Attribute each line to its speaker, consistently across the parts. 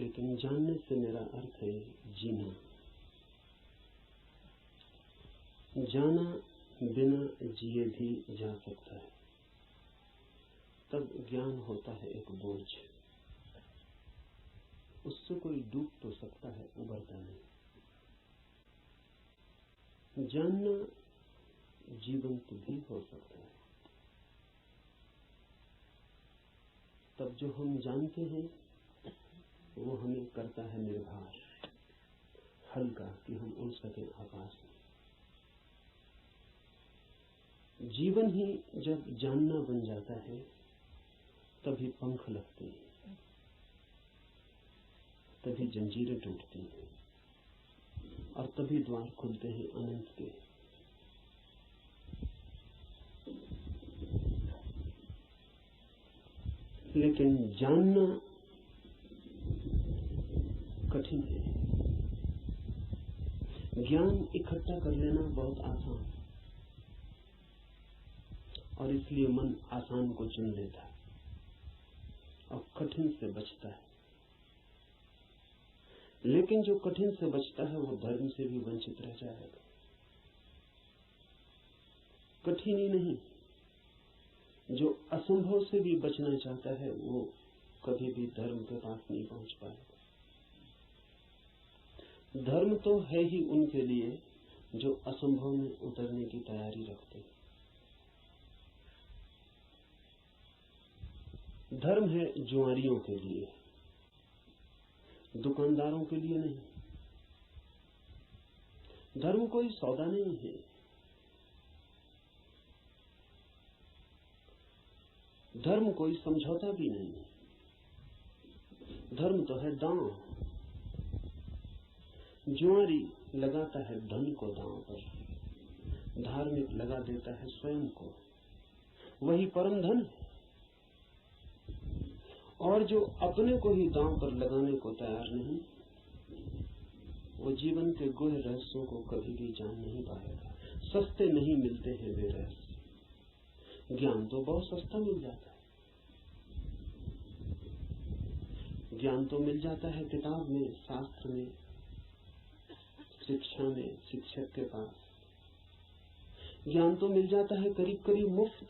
Speaker 1: लेकिन जानने से मेरा अर्थ है जीना। जाना बिना जिए भी जा सकता है, तब ज्ञान होता है एक बोझ। उससे कोई डूब तो सकता है, उबरता नहीं। जानना जीवंत भी हो सकता है, तब जो हम जानते हैं वो हमें करता है निर्भर, हल्का, कि हम उड़ सके आकाश में। जीवन ही जब जानना बन जाता है तभी पंख लगते हैं, तभी जंजीरें टूटती हैं और तभी द्वार खुलते हैं अनंत के। लेकिन जानना कठिन है। ज्ञान इकट्ठा कर लेना बहुत आसान है और इसलिए मन आसान को चुन लेता है और कठिन से बचता है। लेकिन जो कठिन से बचता है वो धर्म से भी वंचित रह जाएगा। कठिन ही नहीं, जो असंभव से भी बचना चाहता है वो कभी भी धर्म के पास नहीं पहुंच पाएगा। धर्म तो है ही उनके लिए जो असंभव में उतरने की तैयारी रखते हैं। धर्म है जुआरियों के लिए, दुकानदारों के लिए नहीं। धर्म कोई सौदा नहीं है। धर्म कोई समझौता भी नहीं है। धर्म तो है दांव। जुआरी लगाता है धन को दांव पर, धार्मिक लगा देता है स्वयं को। वही परम धन है। और जो अपने को ही दांव पर लगाने को तैयार नहीं, वो जीवन के गुह रहस्यों को कभी भी जान नहीं पाएगा। सस्ते नहीं मिलते हैं वे रहस्य। ज्ञान तो बहुत सस्ता मिल जाता है। ज्ञान तो मिल जाता है किताब में, शास्त्र में, शिक्षा में, शिक्षक के पास। ज्ञान तो मिल जाता है करीब करीब मुफ्त,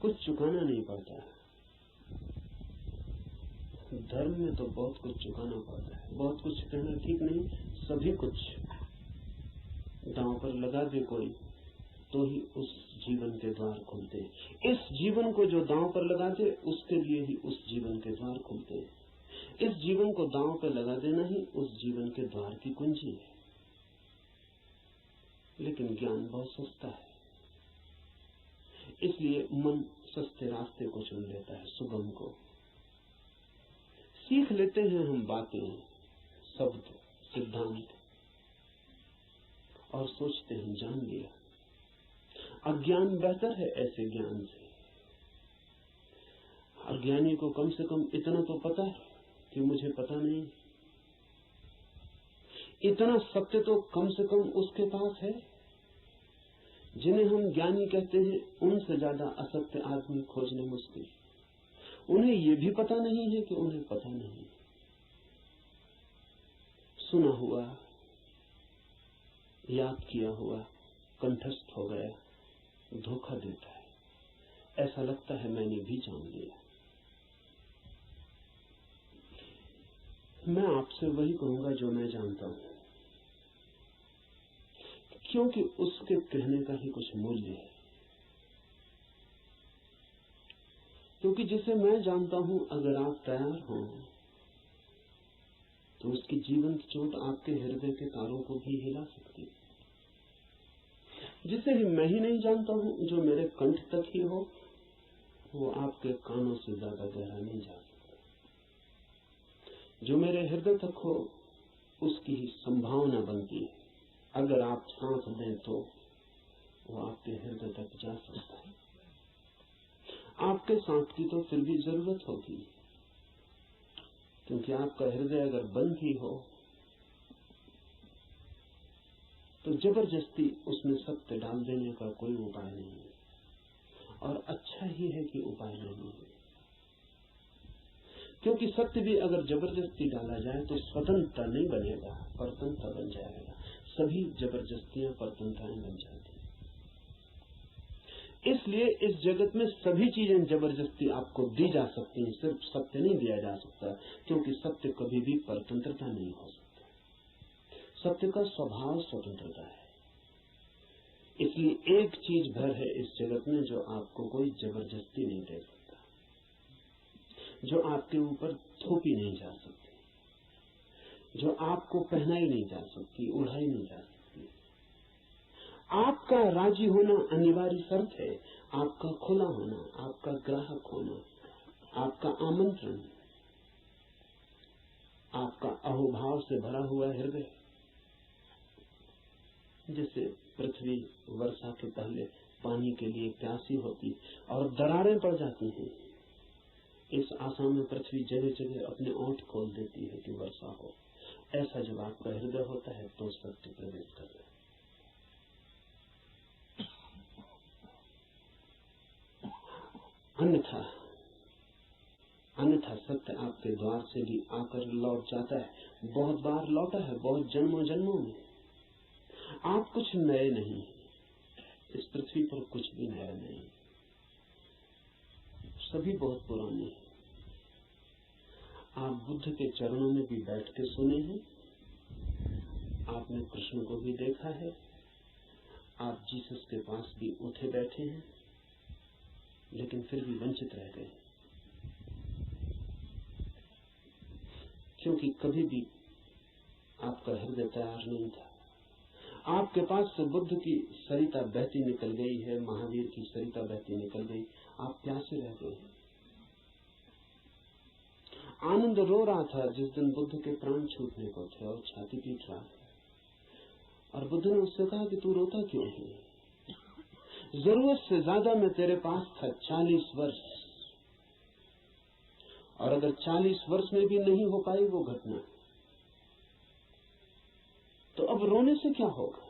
Speaker 1: कुछ चुकाना नहीं पड़ता। धर्म में तो बहुत कुछ चुकाना पड़ता है। बहुत कुछ कहना ठीक नहीं, सभी कुछ दांव पर लगा दे कोई तो ही उस जीवन के द्वार खुलते हैं। इस जीवन को जो दांव पर लगा दे उसके लिए ही उस जीवन के द्वार खुलते हैं। इस जीवन को दांव पर लगा देना ही उस जीवन के द्वार की कुंजी है। लेकिन ज्ञान बहुत सस्ता है, इसलिए मन सस्ते रास्ते को चुन लेता है, सुगम को। सीख लेते हैं हम बातें, शब्द, सिद्धांत और सोचते हैं जान लिया। अज्ञान बेहतर है ऐसे ज्ञान से। अज्ञानी को कम से कम इतना तो पता है कि मुझे पता नहीं। इतना सत्य तो कम से कम उसके पास है। जिन्हें हम ज्ञानी कहते हैं उनसे ज्यादा असत्य आदमी खोजने मुश्किल। उन्हें यह भी पता नहीं है कि उन्हें पता नहीं। सुना हुआ, याद किया हुआ कंठस्थ हो गया, धोखा देता है। ऐसा लगता है मैंने भी जान लिया। मैं आपसे वही कहूंगा जो मैं जानता हूं, क्योंकि उसके कहने का ही कुछ मूल्य है। क्योंकि जिसे मैं जानता हूं, अगर आप तैयार हो तो उसकी जीवंत चोट आपके हृदय के तारों को भी हिला सकती है। जिसे मैं ही नहीं जानता हूं, जो मेरे कंठ तक ही हो, वो आपके कानों से ज्यादा गहरा नहीं जा सकता। जो मेरे हृदय तक हो उसकी ही संभावना बनती है। अगर आप सांस दें तो वो आपके हृदय तक जा सकता है। आपके सांस की तो फिर भी जरूरत होगी, क्योंकि आपका हृदय अगर बंद ही हो तो जबरदस्ती उसमें सत्य डाल देने का कोई उपाय नहीं है। और अच्छा ही है कि उपाय नहीं है, क्योंकि सत्य भी अगर जबरदस्ती डाला जाए तो स्वतंत्रता नहीं बनेगा, परतंत्रता बन जाएगा। सभी जबरदस्तियां परतंत्रताएं बन जाती। इसलिए इस जगत में सभी चीजें जबरदस्ती आपको दी जा सकती हैं, सिर्फ सत्य नहीं दिया जा सकता, क्योंकि सत्य कभी भी परतंत्रता नहीं हो सकता। सत्य का स्वभाव स्वतंत्रता है। इसलिए एक चीज भर है इस जगत में जो आपको कोई जबरदस्ती नहीं दे सकता, जो आपके ऊपर थोपी नहीं जा सकती, जो आपको पहनाई नहीं जा सकती, उड़ाई नहीं जा सकती। आपका राजी होना अनिवार्य शर्त है, आपका खुला होना, आपका ग्राहक होना, आपका आमंत्रण, आपका अहोभाव से भरा हुआ हृदय। जैसे पृथ्वी वर्षा के पहले पानी के लिए प्यासी होती और दरारें पड़ जाती हैं, इस आशा में पृथ्वी जगह जगह अपने ओंठ खोल देती है कि वर्षा हो। ऐसा जब आपका हृदय होता है तो सत्य प्रवेश करता है। अन्यथा सत्य आपके द्वार से भी आकर लौट जाता है। बहुत बार लौटा है, बहुत जन्मों जन्मों में। आप कुछ नए नहीं, इस पृथ्वी पर कुछ भी नया नहीं, सभी बहुत पुराने हैं। आप बुद्ध के चरणों में भी बैठ के सुने हैं, आपने कृष्ण को भी देखा है, आप जीसस के पास भी उठे बैठे हैं, लेकिन फिर भी वंचित रह गए, क्योंकि कभी भी आपका हृदय तैयार नहीं था। आपके पास से बुद्ध की सरिता बहती निकल गई है, महावीर की सरिता बहती निकल गई, आप प्यासे रह गए। आनंद रो रहा था जिस दिन बुद्ध के प्राण छूटने को थे और छाती पीट रहा था, और बुद्ध ने उससे कहा कि तू रोता क्यों है? जरूरत से ज्यादा मैं तेरे पास था 40 वर्ष, और अगर 40 वर्ष में भी नहीं हो पाई वो घटना, तो अब रोने से क्या होगा?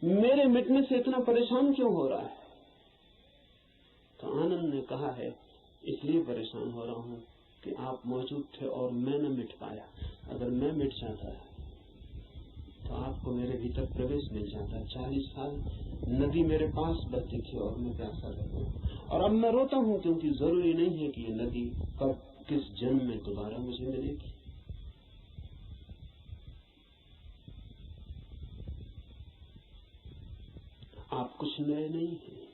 Speaker 1: मेरे मिटने से इतना परेशान क्यों हो रहा है? तो आनंद ने कहा है, इसलिए परेशान हो रहा हूं कि आप मौजूद थे और मैं न मिट पाया। अगर मैं मिट जाता तो आपको मेरे भीतर प्रवेश मिल जाता। 40 साल नदी मेरे पास बहती थी और मैं प्यासा रहता, और अब मैं रोता हूं क्योंकि जरूरी नहीं है कि ये नदी कब किस जन्म में दोबारा मुझे मिलेगी। आप कुछ नए नहीं हैं।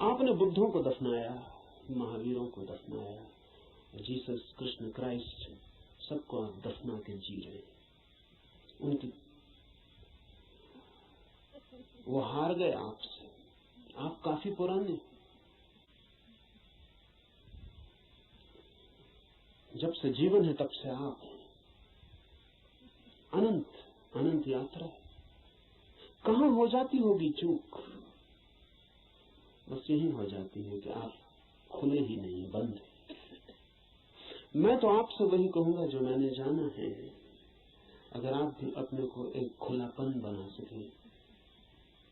Speaker 1: आपने बुद्धों को दफनाया, महावीरों को दफनाया, जीसस, कृष्ण, क्राइस्ट, सबको आप दफना के जी रहे हैं। उनकी वो हार गए आपसे। आप काफी पुराने, जब से जीवन है तब से आप अनंत अनंत यात्रा। कहां हो जाती होगी चूक? बस यही हो जाती है कि आप खुले ही नहीं, बंद है। मैं तो आपसे वही कहूंगा जो मैंने जाना है। अगर आप भी अपने को एक खुलापन बना सके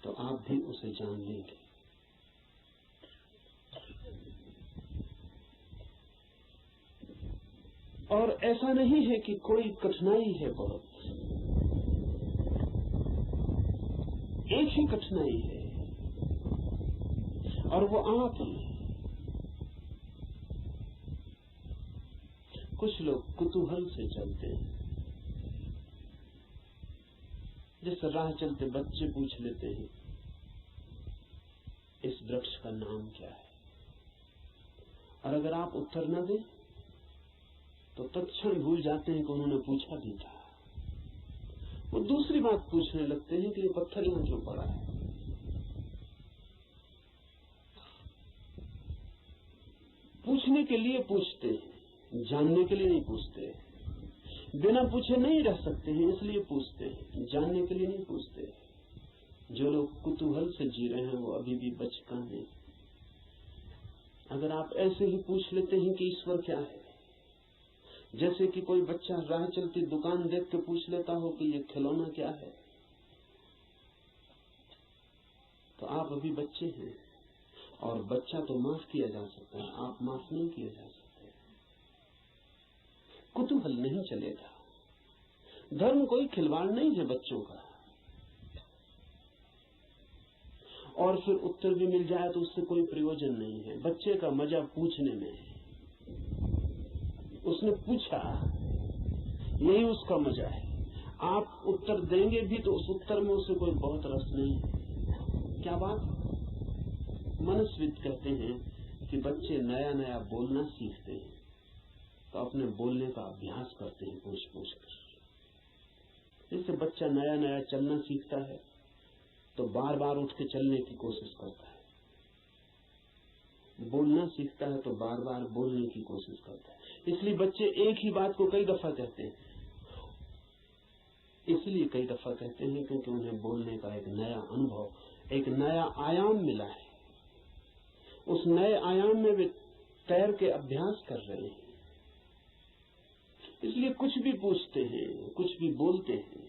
Speaker 1: तो आप भी उसे जान लेंगे। और ऐसा नहीं है कि कोई कठिनाई है, बहुत एक ही कठिनाई है, और वो आप हैं। कुछ लोग कुतूहल से चलते हैं, जैसे राह चलते बच्चे पूछ लेते हैं इस वृक्ष का नाम क्या है, और अगर आप उत्तर न दें तो तत्क्षण भूल जाते हैं कि उन्होंने पूछा भी था। वो दूसरी बात पूछने लगते हैं कि ये पत्थर यहां क्यों पड़ा है। पूछने के लिए पूछते हैं, जानने के लिए नहीं पूछते। बिना पूछे नहीं रह सकते हैं, इसलिए पूछते हैं, जानने के लिए नहीं पूछते। जो लोग कुतूहल से जी रहे हैं वो अभी भी बचकाने हैं। अगर आप ऐसे ही पूछ लेते हैं कि ईश्वर क्या है, जैसे कि कोई बच्चा राह चलती दुकान देख के पूछ लेता हो कि ये खिलौना क्या है, तो आप अभी बच्चे हैं। और बच्चा तो माफ किया जा सकता है, आप माफ नहीं किया जा सकते। कुतूहल नहीं चलेगा। धर्म कोई खिलवाड़ नहीं है बच्चों का। और फिर उत्तर भी मिल जाए तो उससे कोई प्रयोजन नहीं है। बच्चे का मजा पूछने में है। उसने पूछा, यही उसका मजा है। आप उत्तर देंगे भी तो उस उत्तर में उसे कोई बहुत रस नहीं है। क्या बात? मनस्विद कहते हैं कि बच्चे नया नया बोलना सीखते हैं तो अपने बोलने का अभ्यास करते हैं पूछ पूछ कर। जैसे बच्चा नया नया चलना सीखता है तो बार बार उठ के चलने की कोशिश करता है, बोलना सीखता है तो बार बार बोलने की कोशिश करता है। इसलिए बच्चे एक ही बात को कई दफा कहते हैं, इसलिए कई दफा कहते हैं क्योंकि उन्हें बोलने का एक नया अनुभव, एक नया आयाम मिला है। उस नए आयाम में वे तैर के अभ्यास कर रहे हैं, इसलिए कुछ भी पूछते हैं, कुछ भी बोलते हैं।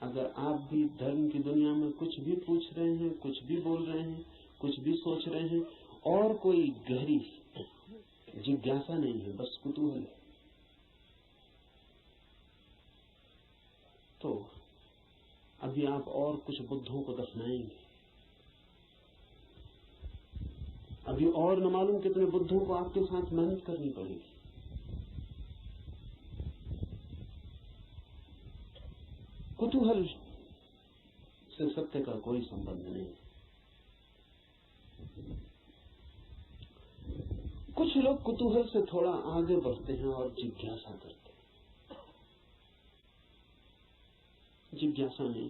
Speaker 1: अगर आप भी धर्म की दुनिया में कुछ भी पूछ रहे हैं, कुछ भी बोल रहे हैं, कुछ भी सोच रहे हैं और कोई गहरी जिज्ञासा नहीं है, बस कुतूहल है, तो अभी आप और कुछ बुद्धों को दफनाएंगे। अभी और न मालूम कितने बुद्धों को आपके साथ मेहनत करनी पड़ेगी। कुतूहल से सत्य का कोई संबंध नहीं। कुछ लोग कुतूहल से थोड़ा आगे बढ़ते हैं और जिज्ञासा करते हैं। जिज्ञासा में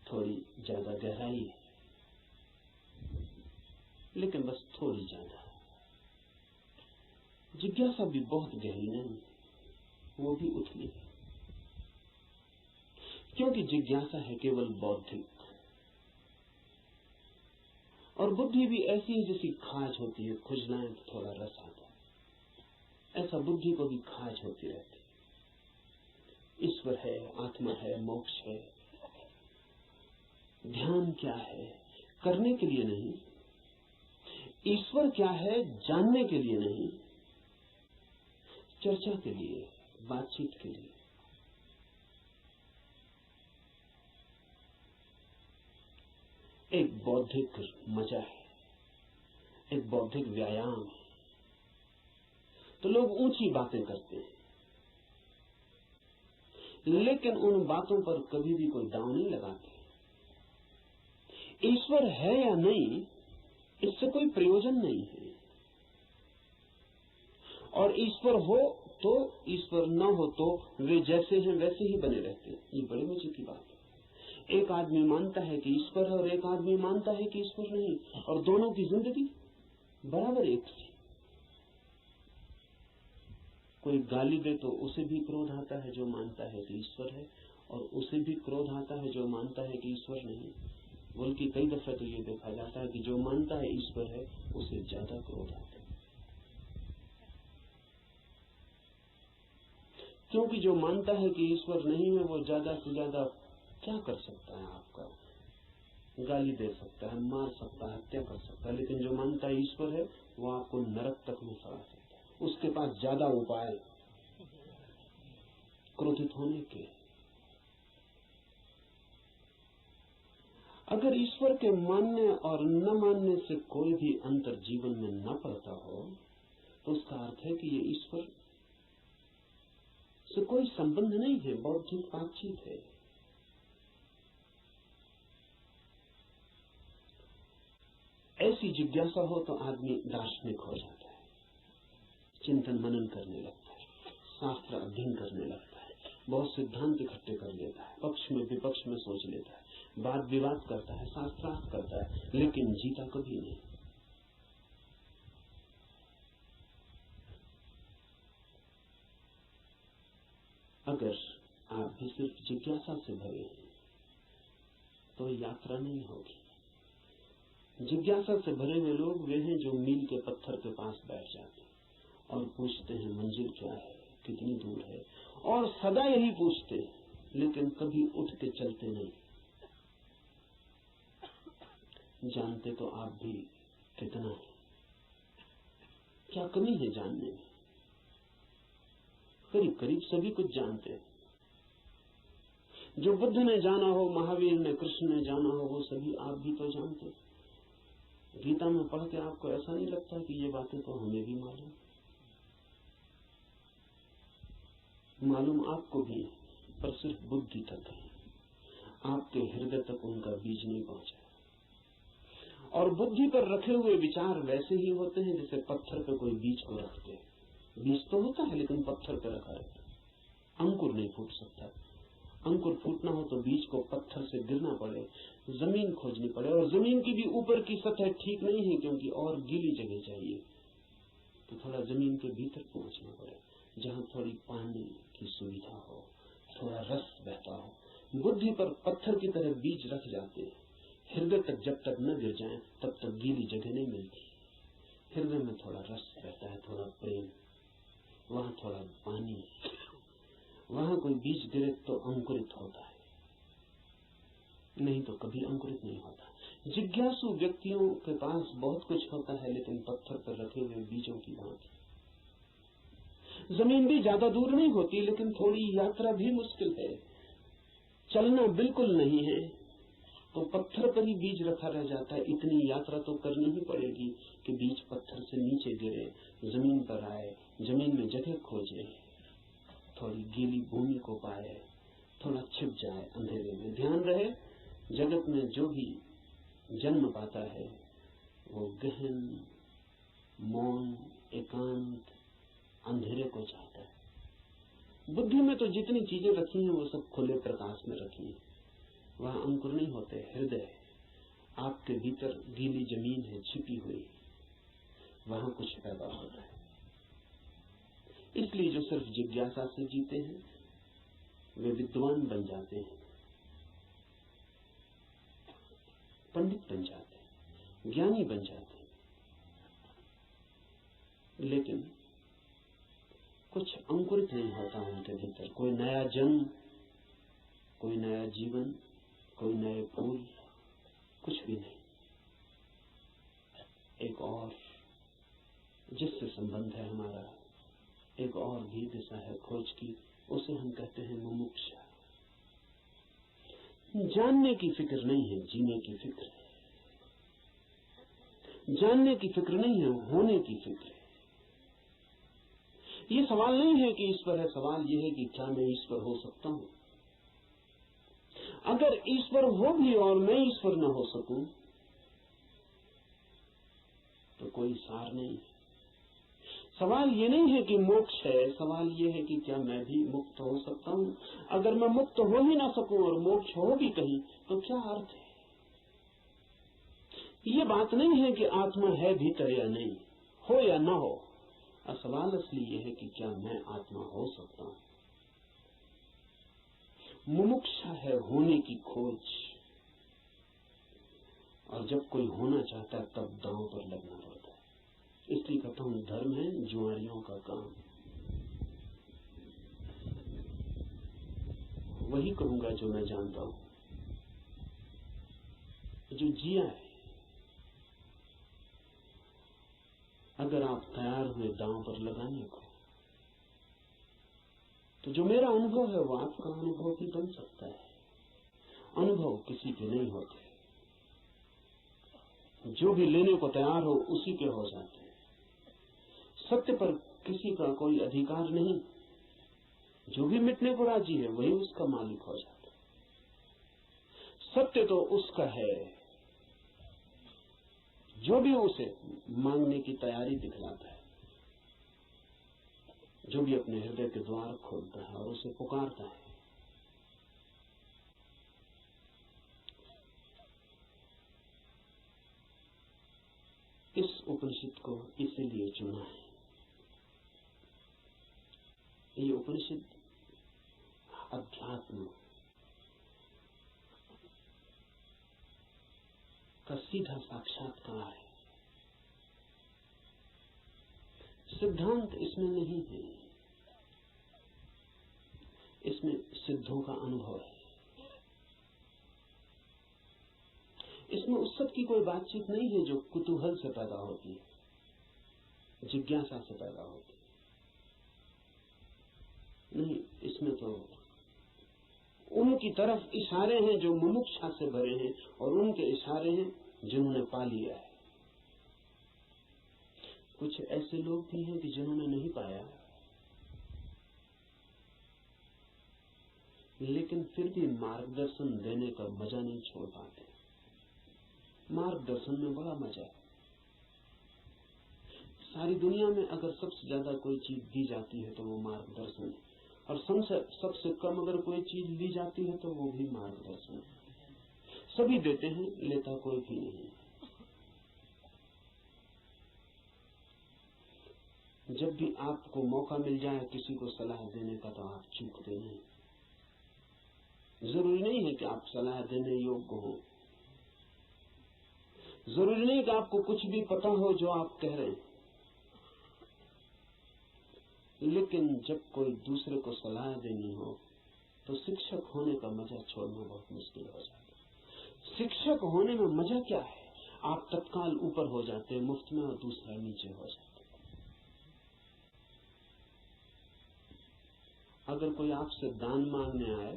Speaker 1: थोड़ी ज्यादा गहराई है, लेकिन बस थोड़ी ज्यादा। जिज्ञासा भी बहुत गहरी नहीं, वो भी उथली है, क्योंकि जिज्ञासा है केवल बौद्धिक। और बुद्धि भी ऐसी है जैसी खाज होती है, खुजलाएं तो थोड़ा रस आता है, ऐसा बुद्धि को भी खाज होती रहती है। ईश्वर है, आत्मा है, मोक्ष है, ध्यान क्या है, करने के लिए नहीं। ईश्वर क्या है, जानने के लिए नहीं, चर्चा के लिए, बातचीत के लिए। एक बौद्धिक मजा है, एक बौद्धिक व्यायाम है। तो लोग ऊंची बातें करते हैं, लेकिन उन बातों पर कभी भी कोई दांव नहीं लगाते। ईश्वर है या नहीं, इससे कोई प्रयोजन नहीं है। और ईश्वर हो तो, ईश्वर न हो तो वे जैसे हैं वैसे ही बने रहते हैं। ये बड़े मजे की बात है। एक आदमी मानता है कि ईश्वर है और एक आदमी मानता है कि ईश्वर नहीं, और दोनों की जिंदगी बराबर एक सी। कोई गाली दे तो उसे भी क्रोध आता है जो मानता है कि ईश्वर है, और उसे भी क्रोध आता है जो मानता है कि ईश्वर नहीं। बल्कि कई दफा तो ये देखा जाता है कि जो मानता है ईश्वर है उसे ज्यादा क्रोध आता है, क्योंकि जो मानता है कि ईश्वर नहीं है वो ज्यादा से ज्यादा क्या कर सकता है? आपका गाली दे सकता है, मार सकता है, हत्या कर सकता है। लेकिन जो मानता है ईश्वर है वो आपको नरक तक में सड़ा सकता है। उसके पास ज्यादा उपाय क्रोधित होने के। अगर ईश्वर के मानने और न मानने से कोई भी अंतर जीवन में न पड़ता हो तो उसका अर्थ है कि ये ईश्वर से कोई संबंध नहीं है, बौद्धिक बातचीत है। ऐसी जिज्ञासा हो तो आदमी दार्शनिक हो जाता है, चिंतन मनन करने लगता है, शास्त्र अध्ययन करने लगता है, बहुत सिद्धांत इकट्ठे कर लेता है, पक्ष में विपक्ष में सोच लेता है, वाद विवाद करता है, शास्त्रार्थ करता है, लेकिन जीता कभी नहीं। अगर आप भी सिर्फ जिज्ञासा से भरे हैं तो यात्रा नहीं होगी। जिज्ञासा से भरे हुए लोग वे हैं जो मील के पत्थर के पास बैठ जाते हैं और पूछते हैं मंजिल क्या है, कितनी दूर है, और सदा यही पूछते हैं, लेकिन कभी उठ के चलते नहीं। जानते तो आप भी कितना है, क्या कमी है जानने में? करीब करीब सभी कुछ जानते हैं। जो बुद्ध ने जाना हो, महावीर ने, कृष्ण ने जाना हो, वो सभी आप भी तो जानते। गीता में पढ़ के आपको ऐसा नहीं लगता कि ये बातें तो हमें भी मालूम आपको भी है, पर सिर्फ बुद्धि तक है, आपके हृदय तक उनका बीज नहीं पहुंचा। और बुद्धि पर रखे हुए विचार वैसे ही होते हैं जैसे पत्थर पर कोई बीज को रखते हैं। बीज तो होता है लेकिन पत्थर पर रखा रहता है, अंकुर नहीं फूट सकता। अंकुर फूटना हो तो बीज को पत्थर से गिरना पड़े, जमीन खोजनी पड़े, और जमीन की भी ऊपर की सतह ठीक नहीं है क्योंकि और गीली जगह चाहिए, तो थोड़ा जमीन के भीतर पहुंचना पड़े जहां थोड़ी पानी की सुविधा हो, थोड़ा रस बहता हो। बुद्धि पर पत्थर की तरह बीज रख जाते हैं, हृदय तक जब तक न गिर जाए तब तक गीली जगह नहीं मिलती। हृदय में थोड़ा रस रहता है, थोड़ा प्रेम, वहां थोड़ा पानी, वहां कोई बीज गिरे तो अंकुरित होता है, नहीं तो कभी अंकुरित नहीं होता। जिज्ञासु व्यक्तियों के पास बहुत कुछ होता है लेकिन पत्थर पर रखे हुए बीजों की भांति। जमीन भी ज्यादा दूर नहीं होती लेकिन थोड़ी यात्रा भी मुश्किल है, चलना बिल्कुल नहीं है तो पत्थर पर ही बीज रखा रह जाता है। इतनी यात्रा तो करनी ही पड़ेगी कि बीज पत्थर से नीचे गिरे, जमीन पर आए, जमीन में जगह खोजे, थोड़ी गीली भूमि को पाए, थोड़ा छिप जाए अंधेरे में। ध्यान रहे, जगत में जो भी जन्म पाता है वो गहन, मौन, एकांत, अंधेरे को चाहता है। बुद्धि में तो जितनी चीजें रखी हैं वो सब खुले प्रकाश में रखी हैं, वहां अंकुर नहीं होते। हृदय आपके भीतर गीली जमीन है छिपी हुई, वहां कुछ पैदा होता है। इसलिए जो सिर्फ जिज्ञासा से जीते हैं वे विद्वान बन जाते हैं, पंडित बन जाते हैं, ज्ञानी बन जाते हैं, लेकिन कुछ अंकुरित नहीं होता उनके भीतर। कोई नया जन्म, कोई नया जीवन, कोई नए फूल, कुछ भी नहीं। एक और जिससे संबंध है हमारा, एक और भी दिशा है खोज की, उसे हम कहते हैं मुमुक्षा। जानने की फिक्र नहीं है, जीने की फिक्र है। जानने की फिक्र नहीं है, होने की फिक्र है। ये सवाल नहीं है कि ईश्वर है, सवाल ये है कि क्या मैं ईश्वर हो सकता हूं। अगर ईश्वर हो भी और मैं ईश्वर न हो सकूं तो कोई सार नहीं। सवाल ये नहीं है कि मोक्ष है, सवाल ये है कि क्या मैं भी मुक्त हो सकता हूं। अगर मैं मुक्त हो ही ना सकूं और मोक्ष हो भी कहीं तो क्या अर्थ है। ये बात नहीं है कि आत्मा है भीतर या नहीं, हो या ना हो। सवाल असली ये है कि क्या मैं आत्मा हो सकता हूं। मुमुक्षा है होने की खोज, और जब कोई होना चाहता है तब दांव पर लगना पड़ता है। इसलिए कहता हूं धर्म है जुआरियों का काम। वही कहूंगा जो मैं जानता हूं, जो जिया है। अगर आप तैयार हुए दांव पर लगाने को, तो जो मेरा अनुभव है वो आपका अनुभव भी बन सकता है। अनुभव किसी के नहीं होते, जो भी लेने को तैयार हो उसी के हो जाते हैं। सत्य पर किसी का कोई अधिकार नहीं, जो भी मिटने को राजी है वही उसका मालिक हो जाता है। सत्य तो उसका है जो भी उसे मांगने की तैयारी दिखलाता है, जो भी अपने हृदय के द्वार खोलता है और उसे पुकारता है। इस उपनिषद को इसीलिए चुना है। ये उपनिषद अध्यात्म का सीधा साक्षात्कार है। सिद्धांत इसमें नहीं है, इसमें सिद्धों का अनुभव है। इसमें उस सब की कोई बातचीत नहीं है जो कुतूहल से पैदा होती है, जिज्ञासा से पैदा होती है। नहीं, इसमें तो उनकी तरफ इशारे हैं जो मुमुक्षा से भरे हैं, और उनके इशारे हैं जिन्होंने पा लिया है। कुछ ऐसे लोग भी हैं कि जिन्होंने नहीं पाया, लेकिन फिर भी मार्गदर्शन देने का मजा नहीं छोड़ पाते। मार्गदर्शन में बड़ा मजा है। सारी दुनिया में अगर सबसे ज्यादा कोई चीज दी जाती है तो वो मार्गदर्शन है, और सबसे कम अगर कोई चीज ली जाती है तो वो भी मार्गदर्शन है। सभी देते हैं, लेता कोई भी नहीं। जब भी आपको मौका मिल जाए किसी को सलाह देने का तो आप चूकते नहीं। जरूरी नहीं है कि आप सलाह देने योग्य हो, जरूरी नहीं कि आपको कुछ भी पता हो जो आप कह रहे हैं, लेकिन जब कोई दूसरे को सलाह देनी हो तो शिक्षक होने का मजा छोड़ना बहुत मुश्किल हो जाता है। शिक्षक होने में मजा क्या है? आप तत्काल ऊपर हो जाते हैं मुफ्त में और दूसरा नीचे हो जाता है। अगर कोई आपसे दान मांगने आए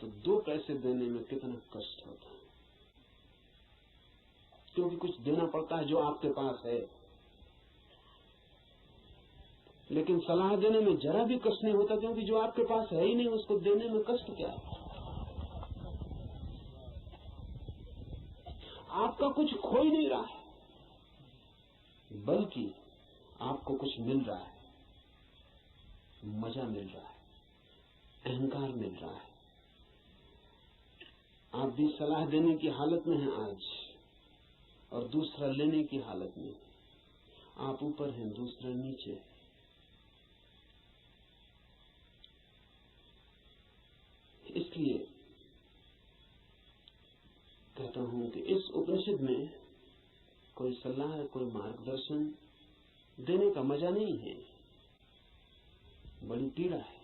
Speaker 1: तो 2 पैसे देने में कितना कष्ट होता है, क्योंकि कुछ देना पड़ता है जो आपके पास है। लेकिन सलाह देने में जरा भी कष्ट नहीं होता, क्योंकि जो आपके पास है ही नहीं उसको देने में कष्ट क्या है? आपका कुछ खो ही नहीं रहा है, बल्कि आपको कुछ मिल रहा है, मजा मिल रहा है, अहंकार मिल रहा है। आप भी सलाह देने की हालत में हैं आज, और दूसरा लेने की हालत में। आप ऊपर हैं, दूसरा नीचे है। इसलिए कहता हूं कि इस उपनिषद में कोई सलाह, कोई मार्गदर्शन देने का मजा नहीं है, बड़ी पीड़ा है।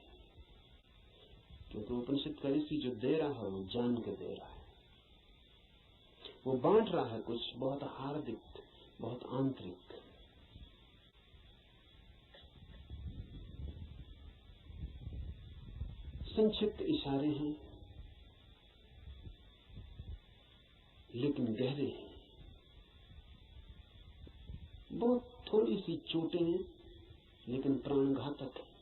Speaker 1: क्योंकि उपनिषद का ऋषि जो दे रहा है वो जान के दे रहा है, वो बांट रहा है कुछ बहुत हार्दिक, बहुत आंतरिक। संक्षिप्त इशारे हैं लेकिन गहरे हैं, बहुत थोड़ी सी चोटें हैं लेकिन प्राणघातक है।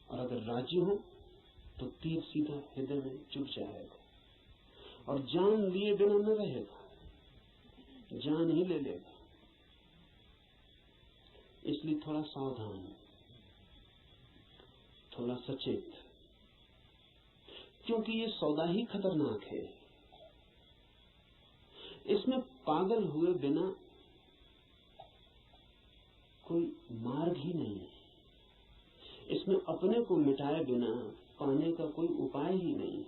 Speaker 1: और अगर राजी हो तो तीर सीधा हृदय में चुभ जाएगा, और जान लिए बिना न रहेगा, जान ही ले लेगा। इसलिए थोड़ा सावधान, थोड़ा सचेत, क्योंकि ये सौदा ही खतरनाक है। इसमें पागल हुए बिना कोई मार्ग ही नहीं है, इसमें अपने को मिटाए बिना पाने का कोई उपाय ही नहीं।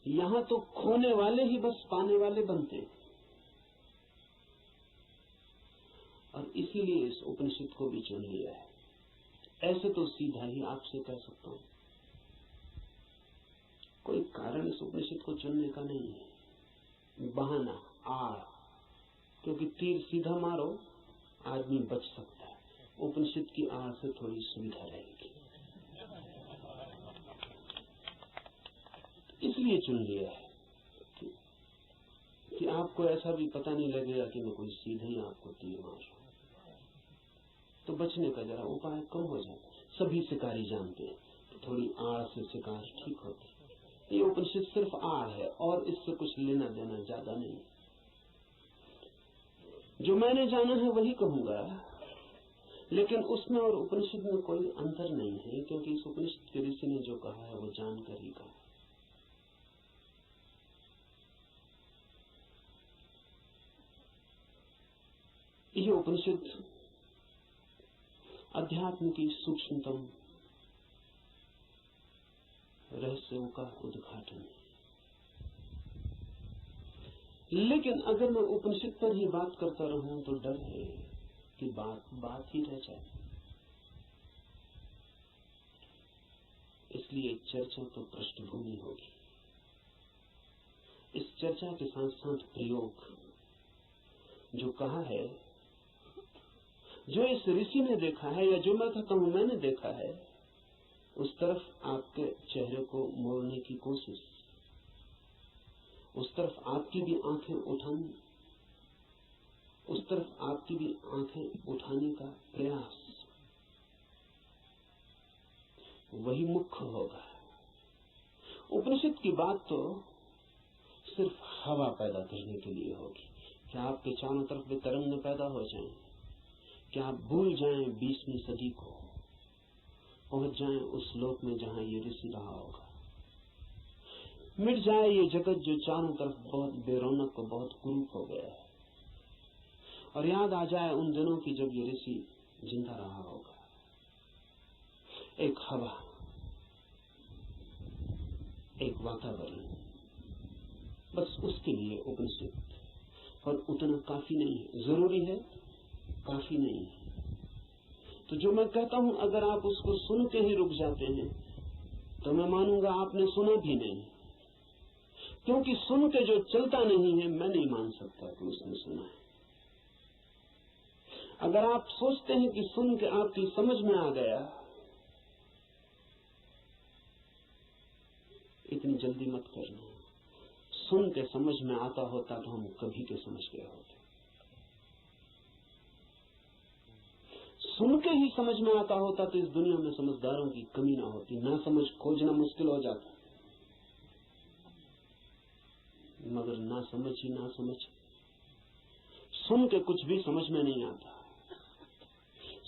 Speaker 1: यहां तो खोने वाले ही बस पाने वाले बनते हैं। और इसीलिए इस उपनिषद को भी चुन लिया है। ऐसे तो सीधा ही आपसे कह सकता हूं, कोई कारण इस उपनिषद को चुनने का नहीं है, बहाना, आड़। क्योंकि तीर सीधा मारो आदमी बच सकता है, उपनिषद की आड़ से थोड़ी सुविधा रहेगी, इसलिए चुन लिया है कि आपको ऐसा भी पता नहीं लगेगा कि मैं कोई सीधे ही आपको तीर मार रहा हूं। तो बचने का जरा उपाय कम हो जाता है। सभी शिकारी जानते हैं थोड़ी आड़ से शिकार ठीक होती है। ये उपनिषद सिर्फ आड़ है और इससे कुछ लेना देना ज्यादा नहीं। जो मैंने जाना है वही कहूंगा, लेकिन उसमें और उपनिषद में कोई अंतर नहीं है, क्योंकि इस उपनिषद के ऋषि ने जो कहा है वो जानकर ही कहा। यह उपनिषद अध्यात्म की सूक्ष्मतम रहस्यों का उद्घाटन है। लेकिन अगर मैं उपनिषद पर ही बात करता रहूं तो डर है कि बात ही रह जाए। इसलिए चर्चा तो पृष्ठभूमि होगी। इस चर्चा के साथ साथ प्रयोग, जो कहा है, जो इस ऋषि ने देखा है या जो मैं कहता हूं मैंने देखा है, उस तरफ आपके चेहरे को मोड़ने की कोशिश, उस तरफ आपकी भी आंखें उठानी, उस तरफ आपकी भी आंखें उठाने का प्रयास, वही मुख्य होगा। उपनिषद की बात तो सिर्फ हवा पैदा करने के लिए होगी कि आपके चारों तरफ वे तरंग पैदा हो जाएं, कि आप भूल जाएं 20वीं सदी को, पहुंच जाएं उस लोक में जहां ये ऋषि रहा होगा। मिट जाए ये जगत जो चारों तरफ बहुत बेरौनक और बहुत कुरूप हो गया है, और याद आ जाए उन दिनों की जब ये ऋषि जिंदा रहा होगा। एक हवा, एक वातावरण, बस उसके लिए उपनिषद। पर उतना काफी नहीं है, जरूरी है, काफी नहीं है। तो जो मैं कहता हूं अगर आप उसको सुन के ही रुक जाते हैं तो मैं मानूंगा आपने सुना भी नहीं, क्योंकि सुन के जो चलता नहीं है मैं नहीं मान सकता कि उसने सुना है। अगर आप सोचते हैं कि सुन के आपकी समझ में आ गया, इतनी जल्दी मत करना। सुन के समझ में आता होता तो हम कभी के समझ गए होते। सुन के ही समझ में आता होता तो इस दुनिया में समझदारों की कमी ना होती, ना समझ खोजना मुश्किल हो जाता। मगर ना समझ ही ना समझ, सुन के कुछ भी समझ में नहीं आता।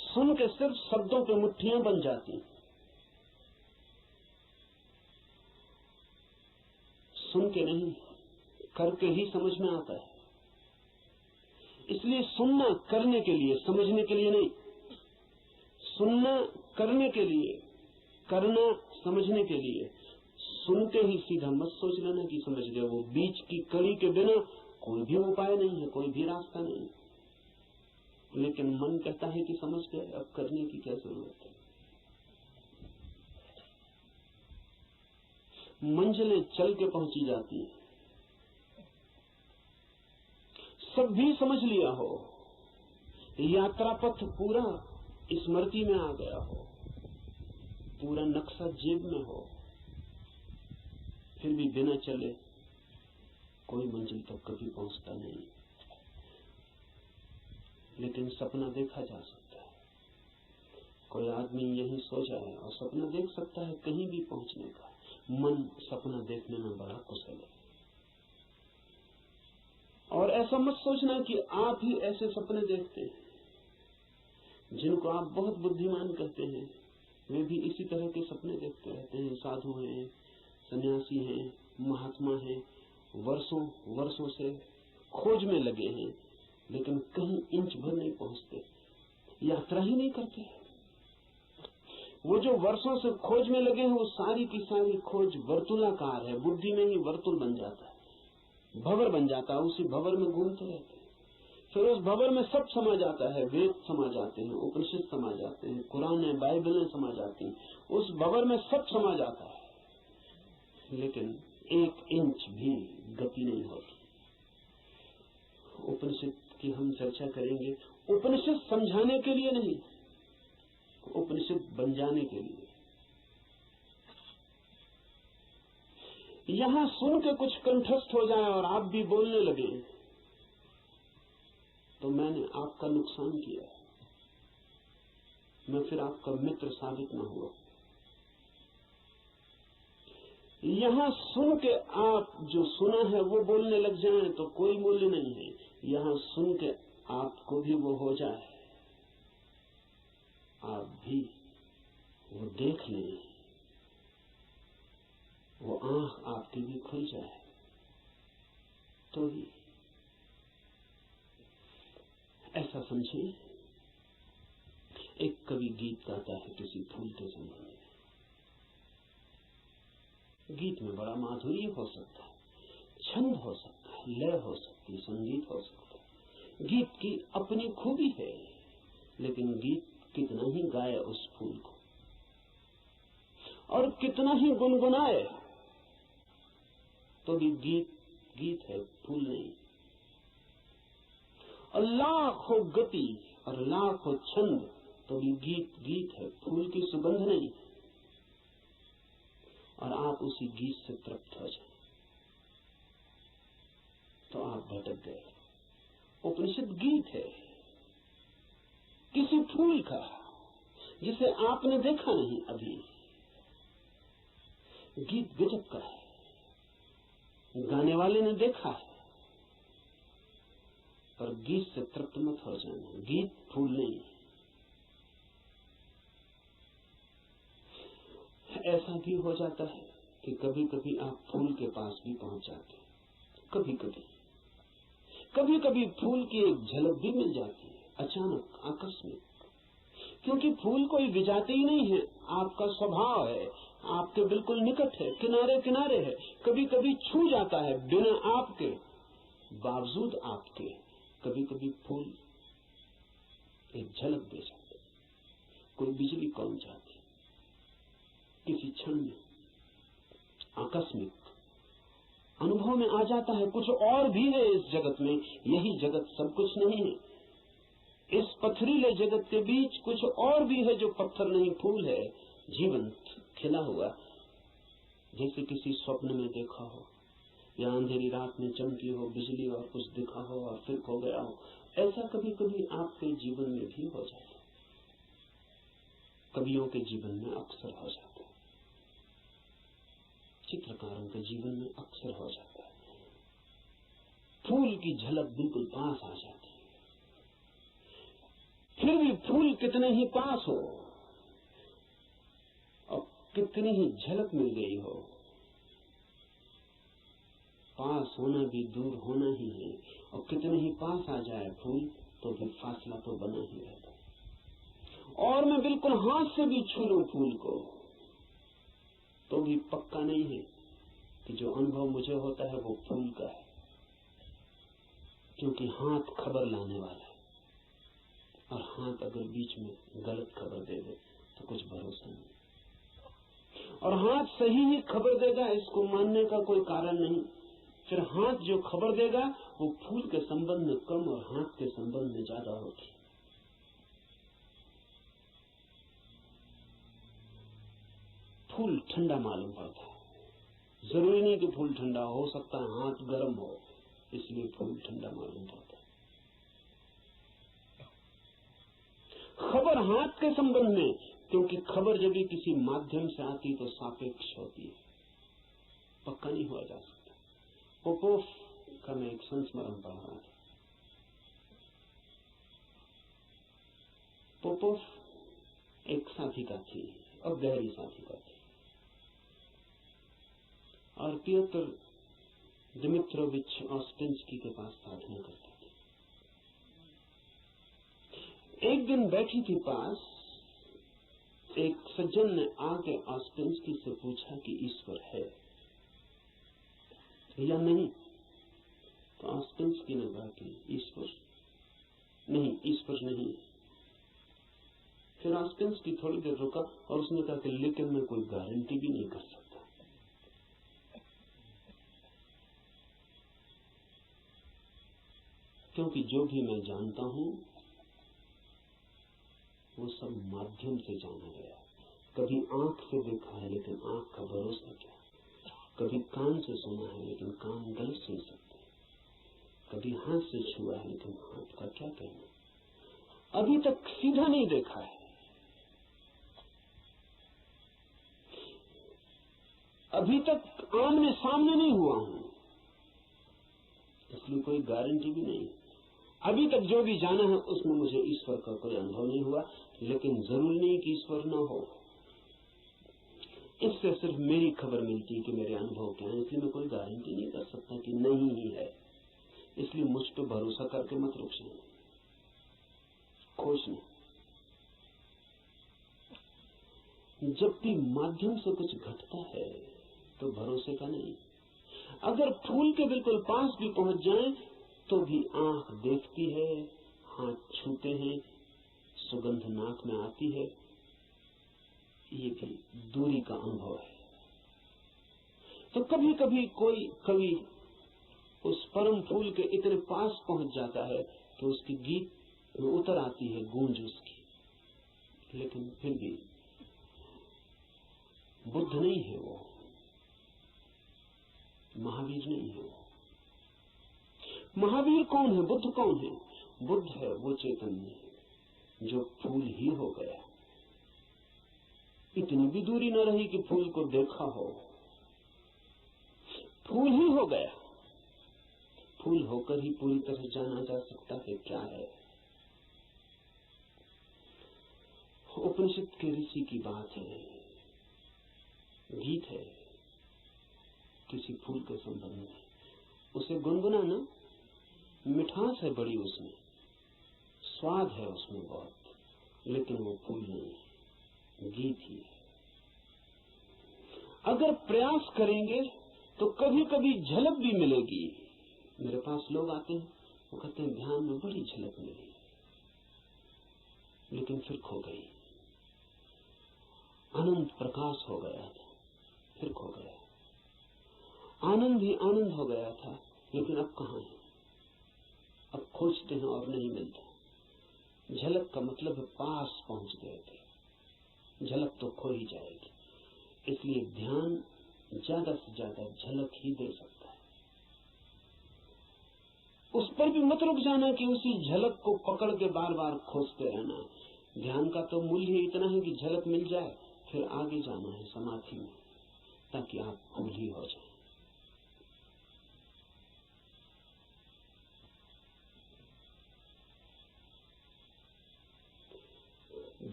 Speaker 1: सुन के सिर्फ शब्दों पे मुट्ठियां बन जाती। सुन के नहीं, करके ही समझ में आता है। इसलिए सुनना करने के लिए, समझने के लिए नहीं। सुनना करने के लिए, करना समझने के लिए। सुन के ही सीधा मत सोच लेना कि समझ गए। वो बीच की कड़ी के बिना कोई भी उपाय नहीं है, कोई भी रास्ता नहीं। लेकिन मन कहता है कि समझ गए, अब करने की क्या जरूरत है। मंजिलें चल के पहुंची जाती है। सब भी समझ लिया हो, यात्रा पथ पूरा स्मृति में आ गया हो, पूरा नक्शा जेब में हो, फिर भी बिना चले कोई मंजिल तक कभी पहुंचता नहीं। लेकिन सपना देखा जा सकता है। कोई आदमी यहीं सो जाए और सपना देख सकता है कहीं भी पहुंचने का। मन सपना देखने में बड़ा कुशल है। और ऐसा मत सोचना कि आप ही ऐसे सपने देखते हैं। जिनको आप बहुत बुद्धिमान कहते हैं वे भी इसी तरह के सपने देखते रहते हैं। साधु हैं, सन्यासी हैं, महात्मा हैं, वर्षों वर्षों से खोज में लगे हैं, लेकिन कहीं इंच भर नहीं पहुंचते, यात्रा ही नहीं करते। वो जो वर्षों से खोज में लगे हैं वो सारी की सारी खोज वर्तुलाकार है। बुद्धि में ही वर्तुल बन जाता है, भंवर बन जाता है, उसी भंवर में घूमते रहते हैं। फिर उस भंवर में सब समा जाता है, वेद समा जाते हैं, उपनिषद समा जाते हैं, कुरान बाइबलें समा जाती हैं, उस भंवर में सब समा जाता है, लेकिन एक इंच भी गति नहीं होती। उपनिषद की हम चर्चा करेंगे, उपनिषद समझाने के लिए नहीं, उपनिषद बन जाने के लिए। यहां सुन के कुछ कंठस्थ हो जाए और आप भी बोलने लगे तो मैंने आपका नुकसान किया, मैं फिर आपका मित्र साबित न हुआ। यहां सुन के आप जो सुना है वो बोलने लग जाएं तो कोई मूल्य नहीं है। यहां सुन के आपको भी वो हो जाए, आप भी वो देख लें, वो आंख आपकी भी खुल जाए तो ही। ऐसा समझे, एक कवि गीत गाता है किसी फूल के संबंध में। गीत में बड़ा माधुर्य हो सकता है, छंद हो सकता है, लय हो सकती है, संगीत हो सकता है। गीत की अपनी खूबी है, लेकिन गीत कितना ही गाए उस फूल को। और कितना ही गुनगुनाए तो भी गीत गीत है, फूल नहीं। और लाख हो गति और लाख हो छंद तो भी गीत गीत है, फूल की सुगंध नहीं। और आप उसी गीत से तृप्त हो जाए तो आप भटक गए। उपनिषद गीत है किसी फूल का जिसे आपने देखा नहीं अभी। गीत गजब का है, गाने वाले ने देखा है, पर गीत से तृप्त मत हो जाना। गीत फूल नहीं। ऐसा भी हो जाता है कि कभी कभी आप फूल के पास भी पहुंच जाते हैं। कभी कभी फूल की एक झलक भी मिल जाती है, अचानक, आकस्मिक। क्योंकि फूल कोई विजाती ही नहीं है, आपका स्वभाव है, आपके बिल्कुल निकट है, किनारे किनारे है। कभी कभी छू जाता है बिना आपके, बावजूद आपके। कभी कभी फूल एक झलक दे जाते, कोई बिजली कौन जाती, किसी क्षण में आकस्मिक अनुभव में आ जाता है। कुछ और भी है इस जगत में, यही जगत सब कुछ नहीं है। इस पथरीले जगत के बीच कुछ और भी है जो पत्थर नहीं, फूल है, जीवंत, खिला हुआ। जैसे किसी स्वप्न में देखा हो या अंधेरी रात में चमकी हो बिजली और कुछ दिखा हो और फिर खो गया हो। ऐसा कभी कभी आपके जीवन में भी हो जाता है, कवियों के जीवन में अक्सर हो जाता है, चित्रकारों के जीवन में अक्सर हो जाता है। फूल की झलक बिल्कुल पास आ जाती है। फिर भी फूल कितने ही पास हो और कितनी ही झलक मिल गई हो, पास होना भी दूर होना ही है। और कितने ही पास आ जाए फूल तो भी फासला तो बना ही रहता है। और मैं बिल्कुल हाथ से भी छू लूं फूल को तो भी पक्का नहीं है कि जो अनुभव मुझे होता है वो फूल का है, क्योंकि हाथ खबर लाने वाला है। और हाथ अगर बीच में गलत खबर दे दे तो कुछ भरोसा नहीं। और हाथ सही ही खबर देगा, इसको मानने का कोई कारण नहीं। फिर हाथ जो खबर देगा वो फूल के संबंध में कम और हाथ के संबंध में ज्यादा होगी। फूल ठंडा मालूम पड़ता है, जरूरी नहीं कि फूल ठंडा हो सकता है हाथ गर्म हो, इसलिए फूल ठंडा मालूम पड़ता है। खबर हाथ के संबंध में, क्योंकि खबर जब भी किसी माध्यम से आती तो सापेक्ष होती है, पक्का नहीं हुआ जा सकता। पोपोफ का मैं एक संस्मरण पढ़ रहा था। पोपोफ एक साधिका थी और गहरी साधिका थी, और पियोत्र दिमित्रोविच ऑस्पेंस्की के पास साधना करती थी। एक दिन बैठी थी पास, एक सज्जन ने आके ऑस्पेंस्की से पूछा कि ईश्वर है या नहीं। तो ऑस्पेंस्की ने कहा कि ईश्वर नहीं। फिर ऑस्पेंस्की थोड़ी देर रुका और उसने कहा कि लेकिन मैं कोई गारंटी भी नहीं कर सकता। क्योंकि जो भी मैं जानता हूं वो सब माध्यम से जाना गया। कभी आंख से देखा है लेकिन आंख का भरोसा क्या, कभी कान से सुना है लेकिन कान गलत सुन सकते, कभी हाथ से छुआ है लेकिन हाथ का क्या कहना। अभी तक सीधा नहीं देखा है, अभी तक आमने सामने नहीं हुआ हूं, इसलिए कोई गारंटी भी नहीं। अभी तक जो भी जाना है उसमें मुझे ईश्वर का कोई अनुभव नहीं हुआ, लेकिन जरूरी नहीं कि ईश्वर न हो। इससे सिर्फ मेरी खबर मिलती है कि मेरे अनुभव क्या है, इसलिए मैं कोई गारंटी नहीं कर सकता कि नहीं ही है। इसलिए मुझ पर भरोसा करके मत रुक जाए, खोजना। जब भी माध्यम से कुछ घटता है तो भरोसे का नहीं। अगर फूल के बिल्कुल पास भी पहुंच जाए तो भी आंख देखती है, हाथ छूते हैं, सुगंध नाक में आती है, ये भी दूरी का अनुभव है। तो कभी कभी कोई कवि उस परम फूल के इतने पास पहुंच जाता है कि उसकी गीत में उतर आती है गूंज उसकी, लेकिन फिर भी बुद्ध नहीं है वो, महावीर नहीं है वो। महावीर कौन है, बुद्ध कौन है? बुद्ध है वो चैतन्य जो फूल ही हो गया। इतनी भी दूरी न रही कि फूल को देखा हो, फूल ही हो गया। फूल होकर ही पूरी तरह जाना जा सकता है क्या है। उपनिषद के ऋषि की बात है, गीत है किसी फूल के संबंध में। उसे गुनगुनाना, मिठास है बड़ी उसमें, स्वाद है उसमें बहुत, लेकिन वो फूल नहीं है, गीत ही है। अगर प्रयास करेंगे तो कभी कभी झलक भी मिलेगी। मेरे पास लोग आते हैं, वो कहते हैं ध्यान में बड़ी झलक मिली, लेकिन फिर खो गई। अनंत प्रकाश हो गया था, फिर खो गया। आनंद ही आनंद हो गया था, लेकिन अब कहाँ है? अब खोजते हैं और नहीं मिलता। झलक का मतलब है पास पहुंच गए थे, झलक तो खो ही जाएगी। इसलिए ध्यान ज्यादा से ज्यादा झलक ही दे सकता है। उस पर भी मत रुक जाना कि उसी झलक को पकड़ के बार बार खोजते रहना है। ध्यान का तो मूल्य इतना है कि झलक मिल जाए, फिर आगे जाना है समाधि में, ताकि आप फूल ही हो जाए।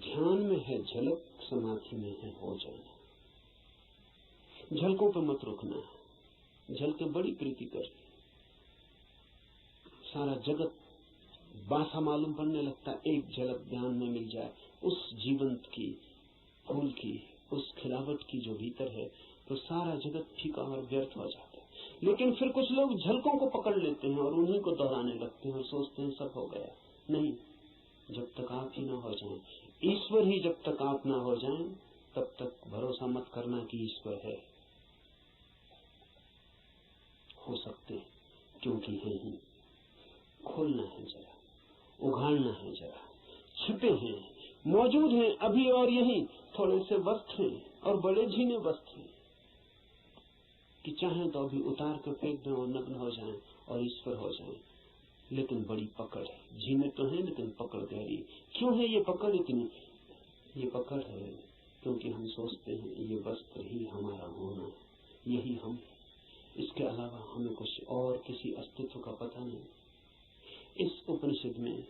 Speaker 1: ध्यान में है झलक, समाधि में है हो जाना। झलकों पर मत रुकना है, झलकें बड़ी प्रीति कर, सारा जगत बासा मालूम पड़ने लगता। एक झलक ध्यान में मिल जाए उस जीवंत की, फूल की, उस खिलावट की जो भीतर है, तो सारा जगत फीका और व्यर्थ हो जाता है। लेकिन फिर कुछ लोग झलकों को पकड़ लेते हैं और उन्हीं को दोहराने लगते हैं और सोचते हैं सब हो गया। नहीं, जब तक आप ही ना हो जाएं, ईश्वर ही जब तक आप ना हो जाएं, तब तक भरोसा मत करना कि ईश्वर है। हो सकते क्योंकि है ही। खोलना है जरा, उघाड़ना है जरा। छिपे हैं, मौजूद हैं अभी और यहीं। थोड़े से वस्त्र हैं और बड़े झीने वस्त्र हैं कि चाहें तो अभी उतार कर फेंक दें और नग्न हो जाएं और ईश्वर हो जाएं। लेकिन बड़ी पकड़ है। झीने तो हैं लेकिन पकड़ गहरी। क्यों है ये पकड़ इतनी? ये पकड़ है क्योंकि हम सोचते हैं ये वस्त्र ही हमारा होना है, यही हम है। इसके अलावा हमें कुछ और किसी अस्तित्व का पता नहीं। इस उपनिषद में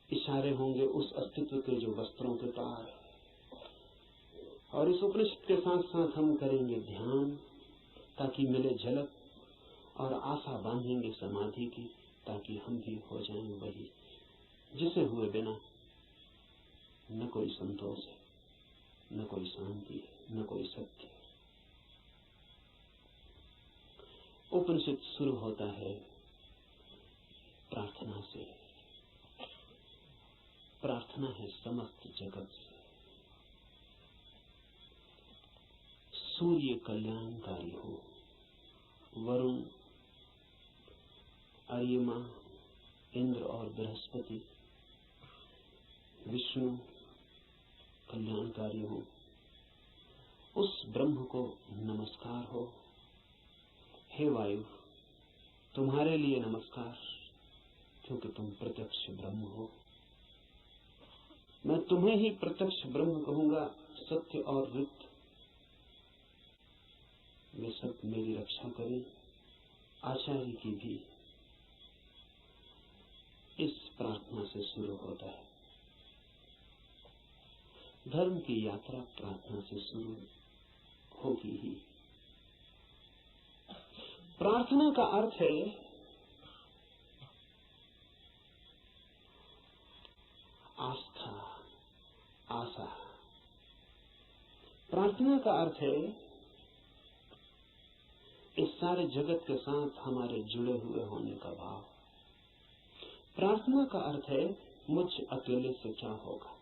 Speaker 1: इशारे होंगे उस अस्तित्व के जो वस्त्रों के पार है। और इस उपनिषद के साथ साथ हम करेंगे ध्यान ताकि मिले झलक, और आशा बांधेंगे समाधि की ताकि हम भी हो जाएं वही जिसे हुए बिना न कोई संतोष है, न कोई शांति है, न कोई सत्य है। उपनिषद शुरू होता है प्रार्थना से। प्रार्थना है समस्त जगत से। सूर्य कल्याणकारी हो, वरुण, अर्यमा, इंद्र और बृहस्पति, विष्णु कल्याणकारी हो, उस ब्रह्म को नमस्कार हो। हे वायु, तुम्हारे लिए नमस्कार, क्योंकि तुम प्रत्यक्ष ब्रह्म हो। मैं तुम्हें ही प्रत्यक्ष ब्रह्म कहूंगा। सत्य और ऋत वे सब मेरी रक्षा करें, आचार्य की भी। इस प्रार्थना से शुरू होता है। धर्म की यात्रा प्रार्थना से शुरू होगी ही। प्रार्थना का अर्थ है आस्था, आशा। प्रार्थना का अर्थ है इस सारे जगत के साथ हमारे जुड़े हुए होने का भाव। प्रार्थना का अर्थ है मुझ अकेले से क्या होगा।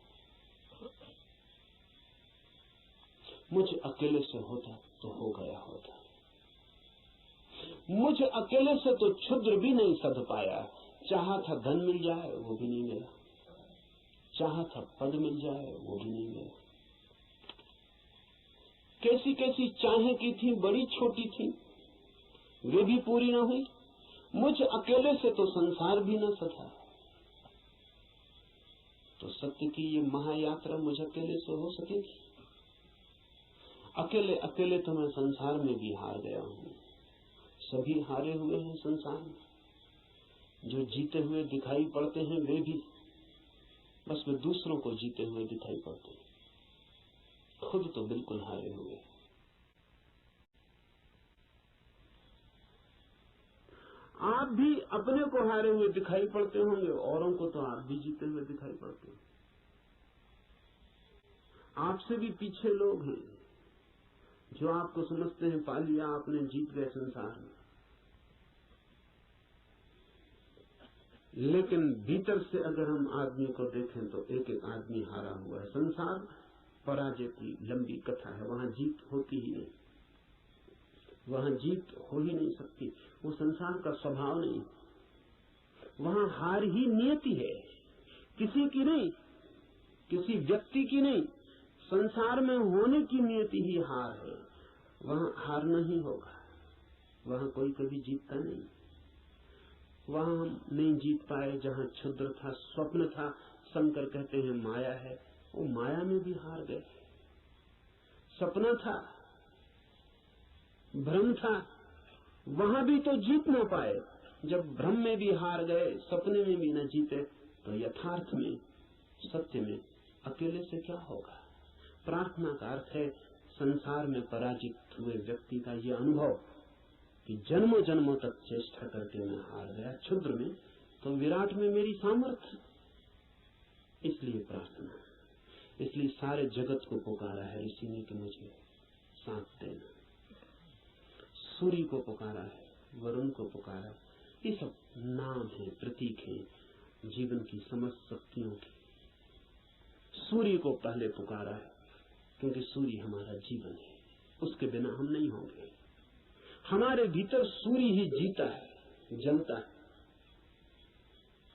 Speaker 1: मुझ अकेले से होता तो हो गया होता, मुझ अकेले से तो क्षुद्र भी नहीं सध पाया। चाहा था धन मिल जाए वो भी नहीं मिला, चाहा था पद मिल जाए वो भी नहीं मिला। कैसी कैसी चाहें की थी, बड़ी छोटी थी, वे भी पूरी न हुई। मुझ अकेले से तो संसार भी न सधा। तो सत्य की ये महायात्रा मुझ अकेले से हो सकेगी? अकेले अकेले तो मैं संसार में भी हार गया हूँ। सभी हारे हुए हैं संसार में। जो जीते हुए दिखाई पड़ते हैं वे भी बस वे दूसरों को जीते हुए दिखाई पड़ते हैं, खुद तो बिल्कुल हारे हुए। आप भी अपने को हारे हुए दिखाई पड़ते होंगे, औरों को तो आप भी जीते हुए दिखाई पड़ते हैं। आपसे भी पीछे लोग हैं जो आपको समझते हैं पा लिया आपने, जीत गए संसार में। लेकिन भीतर से अगर हम आदमी को देखें तो एक एक आदमी हारा हुआ है। संसार पराजय की लंबी कथा है, वहां जीत होती ही नहीं, वहां जीत हो ही नहीं सकती, वो संसार का स्वभाव नहीं। वहां हार ही नियति है, किसी की नहीं, किसी व्यक्ति की नहीं, संसार में होने की नियति ही हार है। वहां हारना ही होगा, वहां कोई कभी जीतता नहीं। वहां हम नहीं जीत पाए जहां क्षुद्र था, स्वप्न था, शंकर कहते हैं माया है, वो माया में भी हार गए। सपना था, भ्रम था, वहां भी तो जीत ना पाए। जब भ्रम में भी हार गए, सपने में भी न जीते, तो यथार्थ में, सत्य में अकेले से क्या होगा? प्रार्थना का अर्थ है संसार में पराजित हुए व्यक्ति का यह अनुभव कि जन्मों जन्मों तक चेष्टा करके मैं हार गया। क्षुद्र में तो विराट में मेरी सामर्थ्य। इसलिए प्रार्थना, इसलिए सारे जगत को पुकारा है ऋषि ने कि मुझे साथ देना। सूर्य को पुकारा है, वरुण को पुकारा। ये सब नाम है, प्रतीक है जीवन की समस्त शक्तियों की। सूर्य को पहले पुकारा है क्योंकि सूर्य हमारा जीवन है, उसके बिना हम नहीं होंगे। हमारे भीतर सूर्य ही जीता है, जलता है।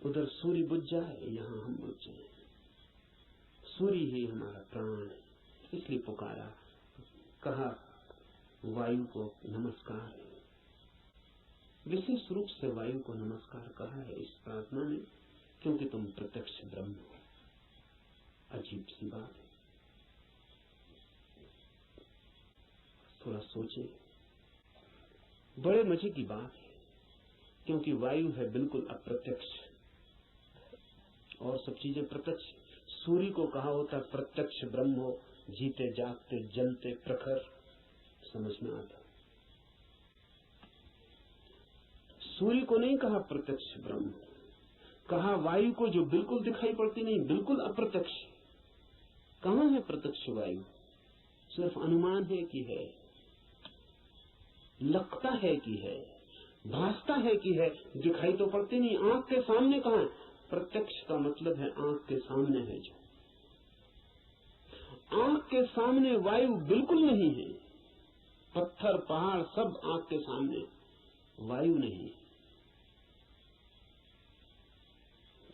Speaker 1: उधर सूर्य बुझ जाए, यहाँ हम बुझ जाए। सूर्य ही हमारा प्राण है, इसलिए पुकारा। कहा वायु को नमस्कार है, विशेष रूप से वायु को नमस्कार कहा है इस प्रार्थना में, क्योंकि तुम प्रत्यक्ष ब्रह्म हो। अजीब सी बात है, थोड़ा सोचे। बड़े मजे की बात है, क्योंकि वायु है बिल्कुल अप्रत्यक्ष और सब चीजें प्रत्यक्ष। सूर्य को कहा होता प्रत्यक्ष ब्रह्म हो, जीते जागते जलते प्रखर, समझ में आता। सूर्य को नहीं कहा प्रत्यक्ष ब्रह्म, कहा वायु को जो बिल्कुल दिखाई पड़ती नहीं, बिल्कुल अप्रत्यक्ष। कहां है प्रत्यक्ष वायु? सिर्फ अनुमान है कि है, लगता है कि है, भासता है कि है, दिखाई तो पड़ती नहीं। आंख के सामने कहां है? प्रत्यक्ष का मतलब है आंख के सामने है। जो आंख के सामने वायु बिल्कुल नहीं है, पत्थर पहाड़ सब आंख के सामने, वायु नहीं।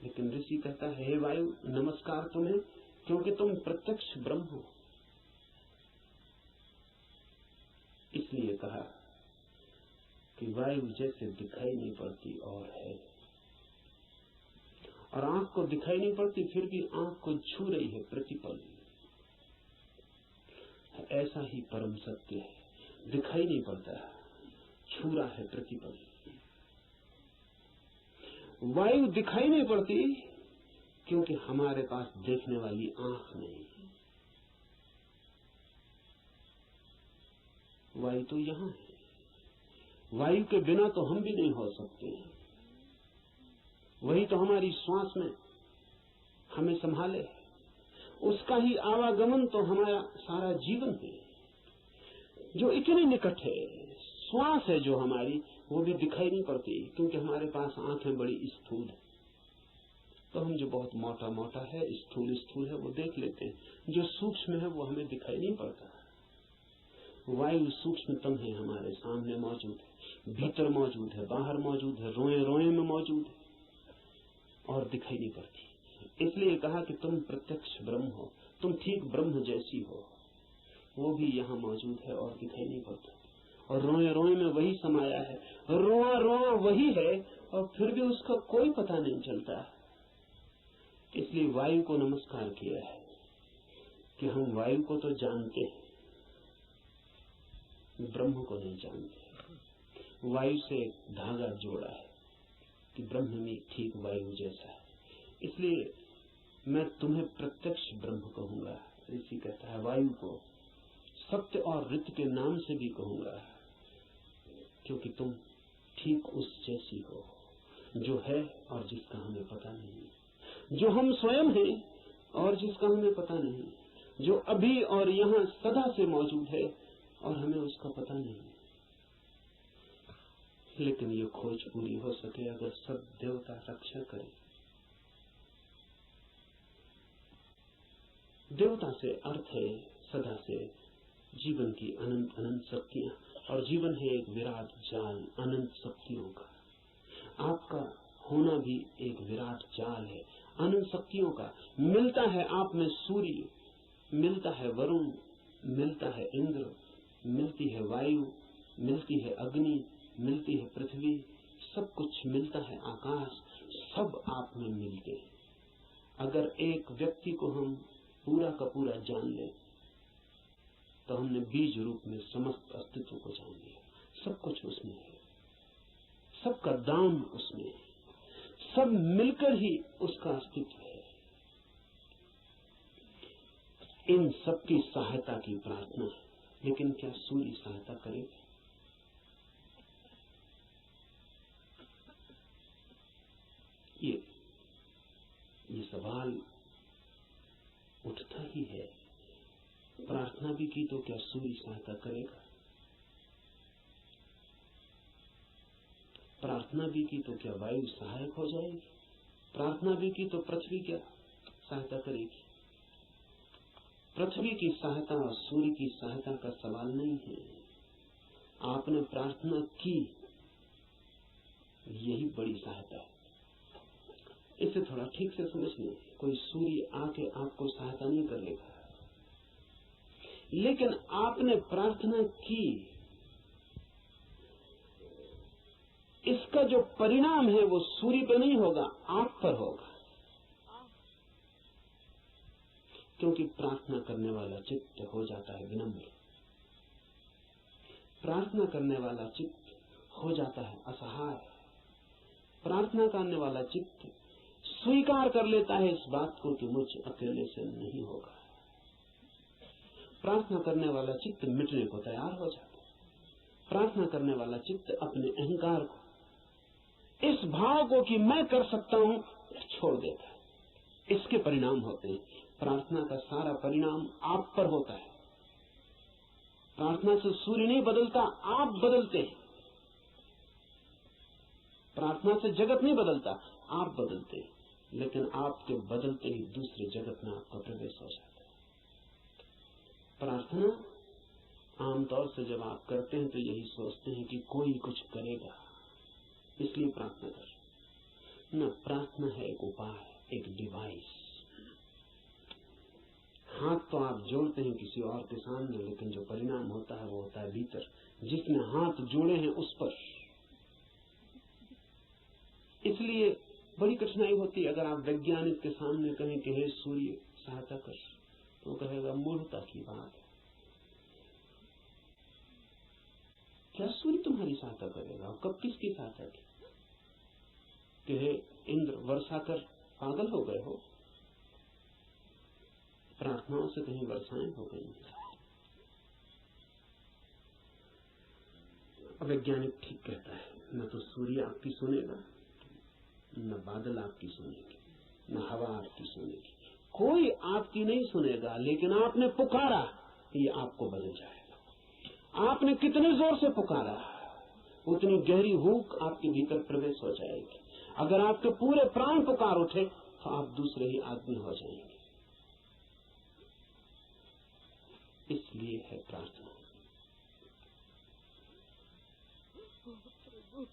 Speaker 1: लेकिन ऋषि कहता है हे वायु नमस्कार तुम्हें, क्योंकि तुम प्रत्यक्ष ब्रह्म हो। इसलिए कहा कि वायु जैसे दिखाई नहीं पड़ती और है, और आंख को दिखाई नहीं पड़ती फिर भी आंख को छू रही है प्रतिपल। ऐसा ही परम सत्य है, दिखाई नहीं पड़ता, छू रहा है प्रतिपल। वायु दिखाई नहीं पड़ती क्योंकि हमारे पास देखने वाली आंख नहीं। वायु तो यहां है, वायु के बिना तो हम भी नहीं हो सकते। वही तो हमारी श्वास में हमें संभाले, उसका ही आवागमन तो हमारा सारा जीवन है, जो इतने निकट है। श्वास है जो हमारी, वो भी दिखाई नहीं पड़ती क्योंकि हमारे पास आंखें बड़ी स्थूल है। तो हम जो बहुत मोटा मोटा है, स्थूल स्थूल है, वो देख लेते हैं, जो सूक्ष्म है वो हमें दिखाई नहीं पड़ता। वायु सूक्ष्मतम है, हमारे सामने मौजूद है, भीतर मौजूद है, बाहर मौजूद है, रोए रोए में मौजूद है और दिखाई नहीं पड़ती। इसलिए कहा कि तुम प्रत्यक्ष ब्रह्म हो, तुम ठीक ब्रह्म जैसी हो। वो भी यहाँ मौजूद है और दिखाई नहीं पड़ता, और रोए रोए में वही समाया है, रोआ रोआ वही है, और फिर भी उसका कोई पता नहीं चलता। इसलिए वायु को नमस्कार किया है कि हम वायु को तो जानते हैं, ब्रह्म को नहीं जानते। वायु से धागा जोड़ा है कि ब्रह्म भी ठीक वायु जैसा है। इसलिए मैं तुम्हें प्रत्यक्ष ब्रह्म कहूंगा। ऋषि कहता है वायु को सत्य और ऋत के नाम से भी कहूंगा, क्योंकि तुम ठीक उस जैसी हो जो है और जिसका हमें पता नहीं, जो हम स्वयं हैं और जिसका हमें पता नहीं, जो अभी और यहाँ सदा से मौजूद है और हमें उसका पता नहीं। लेकिन ये खोज पूरी हो सके अगर सब देवता रक्षा करें। देवता से अर्थ है सदा से जीवन की अनंत अनंत शक्तियां, और जीवन है एक विराट जाल अनंत शक्तियों का। आपका होना भी एक विराट जाल है अनंत शक्तियों का। मिलता है आप में सूर्य, मिलता है वरुण, मिलता है इंद्र, मिलती है वायु, मिलती है अग्नि, मिलती है पृथ्वी, सब कुछ मिलता है आकाश, सब आप में मिलते हैं। अगर एक व्यक्ति को हम पूरा का पूरा जान ले तो हमने बीज रूप में समस्त अस्तित्व को जान लिया। सब कुछ उसमें है, सबका दान उसमें है, सब मिलकर ही उसका अस्तित्व है। इन सबकी सहायता की प्रार्थना है, लेकिन क्या सूर्य सहायता करेगा? ये सवाल उठता ही है। प्रार्थना भी की तो क्या सूर्य सहायता करेगा? प्रार्थना भी की तो क्या वायु सहायक हो जाएगी? प्रार्थना भी की तो पृथ्वी क्या सहायता करेगी? पृथ्वी की सहायता और सूर्य की सहायता का सवाल नहीं है। आपने प्रार्थना की, यही बड़ी सहायता है। इसे थोड़ा ठीक से समझ लें। कोई सूर्य आके आपको सहायता नहीं करेगा, लेकिन आपने प्रार्थना की, इसका जो परिणाम है वो सूर्य पर नहीं होगा, आप पर होगा। क्योंकि प्रार्थना करने वाला चित्त हो जाता है विनम्र, प्रार्थना करने वाला चित्त हो जाता है असहाय, प्रार्थना करने वाला चित्त स्वीकार कर लेता है इस बात को कि मुझ अकेले से नहीं होगा। प्रार्थना करने वाला चित्त मिटने को तैयार हो जाता है। प्रार्थना करने वाला चित्त अपने अहंकार को, इस भाव को कि मैं कर सकता हूं, छोड़ देता है। इसके परिणाम होते हैं। प्रार्थना का सारा परिणाम आप पर होता है। प्रार्थना से सूर्य नहीं बदलता, आप बदलते हैं। प्रार्थना से जगत नहीं बदलता, आप बदलते हैं। लेकिन आपके बदलते ही दूसरे जगत में आपका प्रवेश हो जाता है। प्रार्थना आमतौर से जब आप करते हैं तो यही सोचते हैं कि कोई कुछ करेगा, इसलिए प्रार्थना कर। न, प्रार्थना है एक उपाय, एक डिवाइस। हाथ तो आप जोड़ते हैं किसी और के सामने, लेकिन जो परिणाम होता है वो होता है भीतर, जिसने हाथ जोड़े हैं उस पर। इसलिए बड़ी कठिनाई होती है अगर आप वैज्ञानिक के सामने कहें कि हे सूर्य सहायता कर, तो कहेगा मूर्खता की बात है। क्या सूर्य तुम्हारी सहायता करेगा? कब किसकी सहायता की? कि हे इंद्र वर्षा कर, पागल हो गए हो? प्रार्थनाओं से कहीं वर्षाएं हो गई? वैज्ञानिक ठीक कहता है, न तो सूर्य आपकी सुनेगा, न बादल आपकी सुनेगी, न हवा आपकी सुनेगी, कोई आपकी नहीं सुनेगा। लेकिन आपने पुकारा, ये आपको बदल जाएगा। आपने कितने जोर से पुकारा, उतनी गहरी हूक आपके भीतर प्रवेश हो जाएगी। अगर आपके पूरे प्राण पुकार उठे तो आप दूसरे ही आदमी हो जाएंगे। इसलिए है प्रार्थना।
Speaker 2: प्रभु